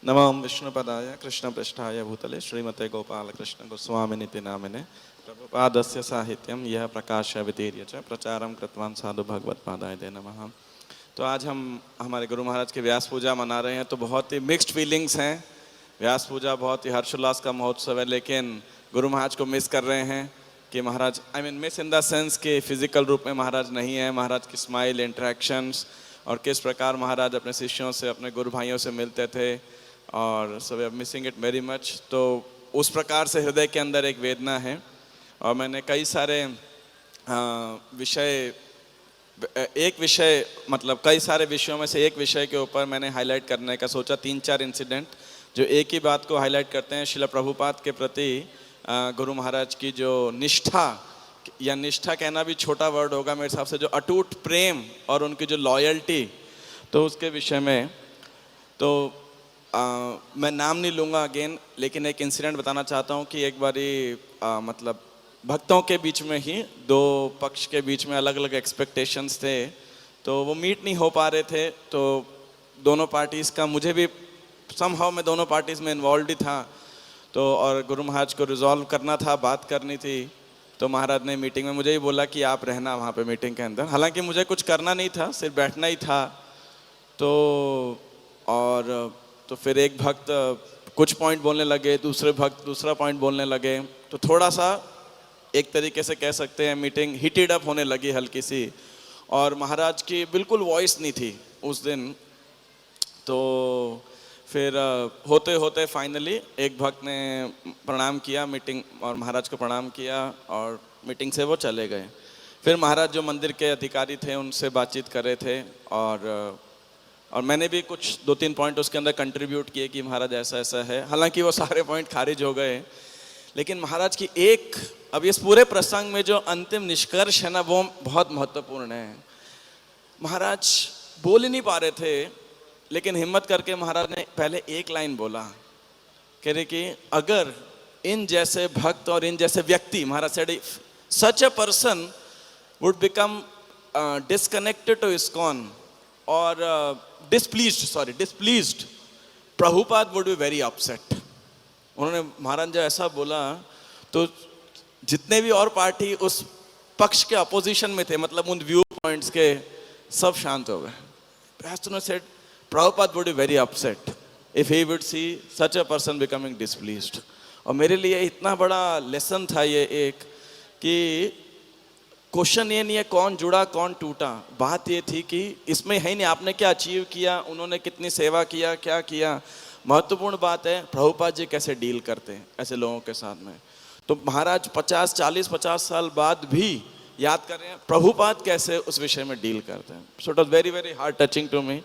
नमः विष्णुपदाय कृष्णपृष्ठाय भूतले श्रीमते गोपाल कृष्ण गोस्वामिनिति नामिने प्रभुपादस्य साहित्यम यह प्रकाश वितीर्य च प्रचारम कृतवान साधु भगवत्पादाय ते नमः। तो आज हम हमारे गुरु महाराज की व्यास पूजा मना रहे हैं, तो बहुत ही मिक्स्ड फीलिंग्स हैं। व्यास पूजा बहुत ही हर्षोल्लास का महोत्सव है, लेकिन गुरु महाराज को मिस कर रहे हैं कि महाराज मिस इन द सेंस कि फिजिकल रूप में महाराज नहीं है। महाराज की स्माइल, इंटरेक्शंस और किस प्रकार महाराज अपने शिष्यों से, अपने गुरु भाइयों से मिलते थे, और so we are missing it very much. तो उस प्रकार से हृदय के अंदर एक वेदना है। और मैंने कई सारे कई सारे विषयों में से एक विषय के ऊपर मैंने हाईलाइट करने का सोचा। 3-4 इंसिडेंट जो एक ही बात को हाईलाइट करते हैं, श्रील प्रभुपाद के प्रति गुरु महाराज की जो निष्ठा, या निष्ठा कहना भी छोटा वर्ड होगा मेरे हिसाब से, जो अटूट प्रेम और उनकी जो लॉयल्टी, तो उसके विषय में तो मैं नाम नहीं लूँगा अगेन, लेकिन एक इंसिडेंट बताना चाहता हूँ कि एक बारी मतलब भक्तों के बीच में ही दो पक्ष के बीच में अलग अलग एक्सपेक्टेशंस थे, तो वो मीट नहीं हो पा रहे थे। तो दोनों पार्टीज़ का, मुझे भी समहाउ मैं दोनों पार्टीज़ में इन्वॉल्व ही था, तो और गुरु महाराज को रिजॉल्व करना था, बात करनी थी। तो महाराज ने मीटिंग में मुझे ही बोला कि आप रहना वहाँ पे मीटिंग के अंदर। हालांकि मुझे कुछ करना नहीं था, सिर्फ बैठना ही था। तो फिर एक भक्त कुछ पॉइंट बोलने लगे, दूसरे भक्त दूसरा पॉइंट बोलने लगे, तो थोड़ा सा एक तरीके से कह सकते हैं मीटिंग हीटेड अप होने लगी हल्की सी। और महाराज की बिल्कुल वॉइस नहीं थी उस दिन। तो फिर होते होते फाइनली एक भक्त ने प्रणाम किया मीटिंग, और महाराज को प्रणाम किया, और मीटिंग से वो चले गए। फिर महाराज जो मंदिर के अधिकारी थे उनसे बातचीत कर रहे थे, और मैंने भी कुछ 2-3 पॉइंट उसके अंदर कंट्रीब्यूट किए कि महाराज ऐसा ऐसा है। हालांकि वो सारे पॉइंट खारिज हो गए, लेकिन महाराज की अब इस पूरे प्रसंग में जो अंतिम निष्कर्ष है ना, वो बहुत महत्वपूर्ण है। महाराज बोल ही नहीं पा रहे थे, लेकिन हिम्मत करके महाराज ने पहले एक लाइन बोला, कह रहे कि अगर इन जैसे भक्त और इन जैसे व्यक्ति, Maharaj said such a person would become disconnected to ISKCON और displeased, Prabhupada would be very upset. उन्होंने, महाराज जब ऐसा बोला तो जितने भी और पार्टी उस पक्ष के अपोजिशन में थे, मतलब उन व्यू पॉइंट्स के, सब शांत हो गए। Said Prabhupada would be very upset if he would see such a person becoming displeased. और मेरे लिए इतना बड़ा लेसन था ये एक, कि क्वेश्चन ये नहीं है कौन जुड़ा कौन टूटा, बात ये थी कि इसमें है नहीं आपने क्या अचीव किया, उन्होंने कितनी सेवा किया, क्या किया। महत्वपूर्ण बात है प्रभुपाद जी कैसे डील करते हैं ऐसे लोगों के साथ में। तो महाराज 50 साल बाद भी याद कर रहे हैं प्रभुपाद कैसे उस विषय में डील करते हैं। So it was very very heart touching to me.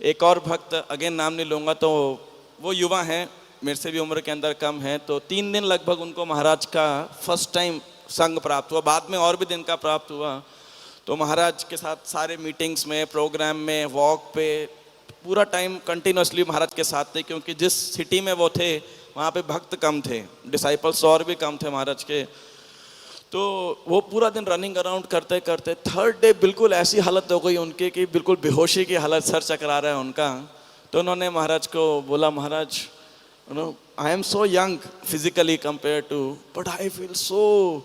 एक और भक्त, अगेन नाम नहीं लूँगा, तो वो युवा हैं, मेरे से भी उम्र के अंदर कम है। तो 3 दिन लगभग उनको महाराज का फर्स्ट टाइम संग प्राप्त हुआ, बाद में और भी दिन का प्राप्त हुआ। तो महाराज के साथ सारे मीटिंग्स में, प्रोग्राम में, वॉक पे पूरा टाइम कंटिन्यूसली महाराज के साथ थे, क्योंकि जिस सिटी में वो थे वहाँ पे भक्त कम थे, डिसाइपल्स और भी कम थे महाराज के। तो वो पूरा दिन रनिंग अराउंड करते करते 3rd डे बिल्कुल ऐसी हालत हो गई उनकी कि बिल्कुल बेहोशी की हालत, सर चकरा रहा है उनका। तो उन्होंने महाराज को बोला, Maharaj I am so young physically compare to, but I feel so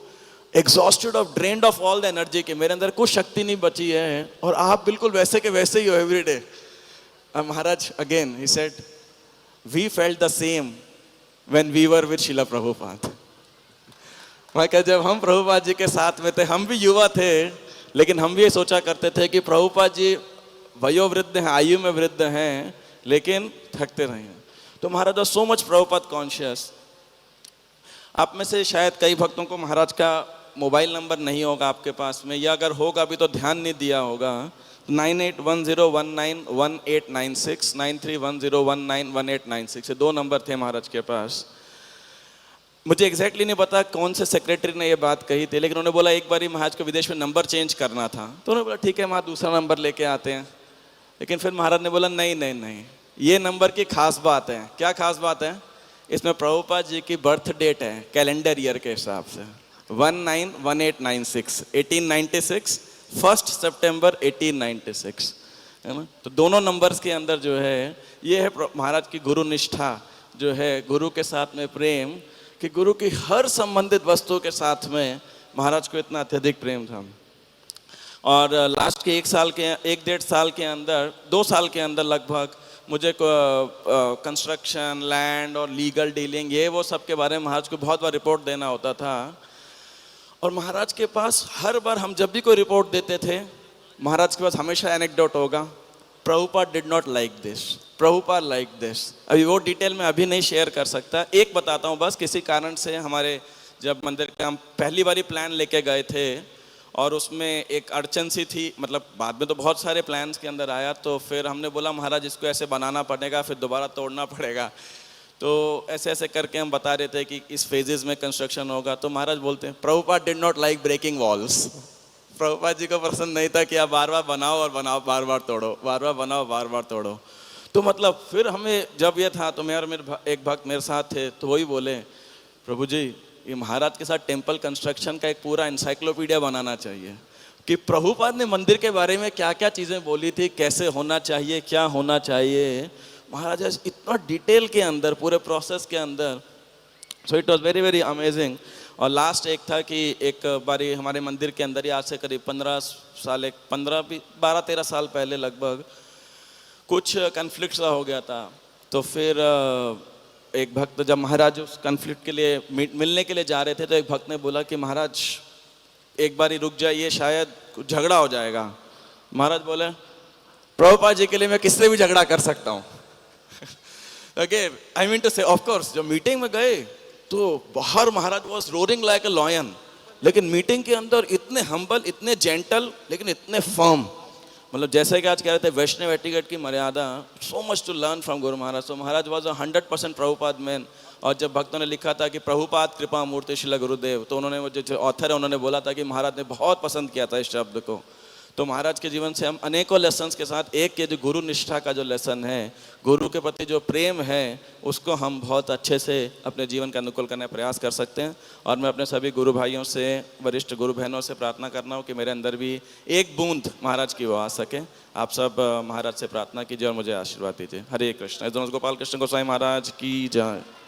exhausted of, drained of all the energy, के मेरे अंदर कुछ शक्ति नहीं बची है, और आप बिल्कुल वैसे के वैसे ही हो every day. Maharaj again he said we felt the same when we were with Srila Prabhupada. मैं कहा जब हम प्रभुपाद जी के साथ में थे, हम भी युवा थे, लेकिन हम भी ये सोचा करते थे कि प्रभुपाद जी वयोवृद्ध हैं, आयु में वृद्ध हैं, लेकिन थकते नहीं हैं। तो Maharaj was so much Prabhupada conscious. आप में से शायद कई भक्तों को महाराज का मोबाइल नंबर नहीं होगा आपके पास में, या अगर होगा भी तो ध्यान नहीं दिया होगा। 9810191896, 9310191896, ये 2 नंबर थे महाराज के पास। मुझे एग्जैक्टली नहीं पता कौन से सेक्रेटरी ने ये बात कही थी, लेकिन उन्होंने बोला एक बार महाराज को विदेश में नंबर चेंज करना था। तो उन्होंने बोला ठीक है वहाँ दूसरा नंबर लेके आते हैं। लेकिन फिर महाराज ने बोला नहीं नहीं नहीं, ये नंबर की खास बात है। क्या खास बात है? इसमें प्रभुपाद जी की बर्थ डेट है कैलेंडर ईयर के हिसाब से, 191896, 1896, 1 सितंबर 1896। है ना। तो दोनों नंबर्स के अंदर जो है ये है महाराज की गुरु निष्ठा, जो है गुरु के साथ में प्रेम, कि गुरु की हर संबंधित वस्तु के साथ में महाराज को इतना अत्यधिक प्रेम था। और लास्ट के 1.5 साल के अंदर, 2 साल के अंदर लगभग मुझे कंस्ट्रक्शन, लैंड और लीगल डीलिंग, ये वो सब के बारे में महाराज को बहुत बार रिपोर्ट देना होता था। और महाराज के पास हर बार हम जब भी कोई रिपोर्ट देते थे, महाराज के पास हमेशा एनेक्डोट होगा, Prabhupada did not like this, Prabhupada like this. अभी वो डिटेल में अभी नहीं शेयर कर सकता, एक बताता हूँ बस। किसी कारण से हमारे जब मंदिर का हम पहली बारी प्लान लेके गए थे और उसमें एक अड़चन सी थी, मतलब बाद में तो बहुत सारे प्लान्स के अंदर आया, तो फिर हमने बोला महाराज इसको ऐसे बनाना पड़ेगा, फिर दोबारा तोड़ना पड़ेगा। तो ऐसे ऐसे करके हम बता रहे थे कि इस फेजेस में कंस्ट्रक्शन होगा। तो महाराज बोलते हैं Prabhupada did not like breaking walls. Prabhupada ji को पसंद नहीं था कि आप बार बार बनाओ और बनाओ, बार बार तोड़ो, बार बार बनाओ, बार बार तोड़ो। तो मतलब फिर हमें जब ये था, तो मैं और मेरे एक भक्त मेरे साथ थे, तो वही बोले प्रभु जी ये महाराज के साथ टेम्पल कंस्ट्रक्शन का एक पूरा इंसाइक्लोपीडिया बनाना चाहिए, कि प्रभुपाद ने मंदिर के बारे में क्या क्या चीज़ें बोली थी, कैसे होना चाहिए, क्या होना चाहिए, महाराज इतना डिटेल के अंदर, पूरे प्रोसेस के अंदर। So it was very very amazing. और लास्ट एक था कि एक बारी हमारे मंदिर के अंदर ही आज से करीब 12-13 साल पहले लगभग कुछ कन्फ्लिक्ट सा हो गया था। तो फिर एक भक्त, जब महाराज उस कन्फ्लिक्ट के लिए मिलने के लिए जा रहे थे, तो एक भक्त ने बोला कि महाराज एक बारी रुक जाइए, शायद कुछ झगड़ा हो जाएगा। महाराज बोले प्रभुपाद जी के लिए मैं किससे भी झगड़ा कर सकता हूँ। Okay, I mean to say of course जब मीटिंग में गए तो बाहर Maharaj was roaring like a lion, लेकिन मीटिंग के अंदर इतने हम्बल, इतने जेंटल, लेकिन इतने फर्म। मतलब जैसे कि आज कह रहे थे वैष्णव एटिकेट की मर्यादा, so much to learn from Guru Maharaj. So Maharaj was 100% Prabhupada man. और जब भक्तों ने लिखा था कि प्रभुपाद कृपा मूर्ति श्रील गुरुदेव, तो उन्होंने, वो जो ऑथर है, उन्होंने बोला था कि महाराज ने बहुत पसंद किया था इस शब्द को। तो महाराज के जीवन से हम अनेकों लेसन्स के साथ, एक ये जो गुरु निष्ठा का जो लेसन है, गुरु के प्रति जो प्रेम है, उसको हम बहुत अच्छे से अपने जीवन का अनुकूल करने का प्रयास कर सकते हैं। और मैं अपने सभी गुरु भाइयों से, वरिष्ठ गुरु बहनों से प्रार्थना करना हूँ कि मेरे अंदर भी एक बूंद महाराज की वो आ सके। आप सब महाराज से प्रार्थना कीजिए और मुझे आशीर्वाद दीजिए। हरे कृष्ण। गोपाल कृष्ण गोसाई महाराज की जय।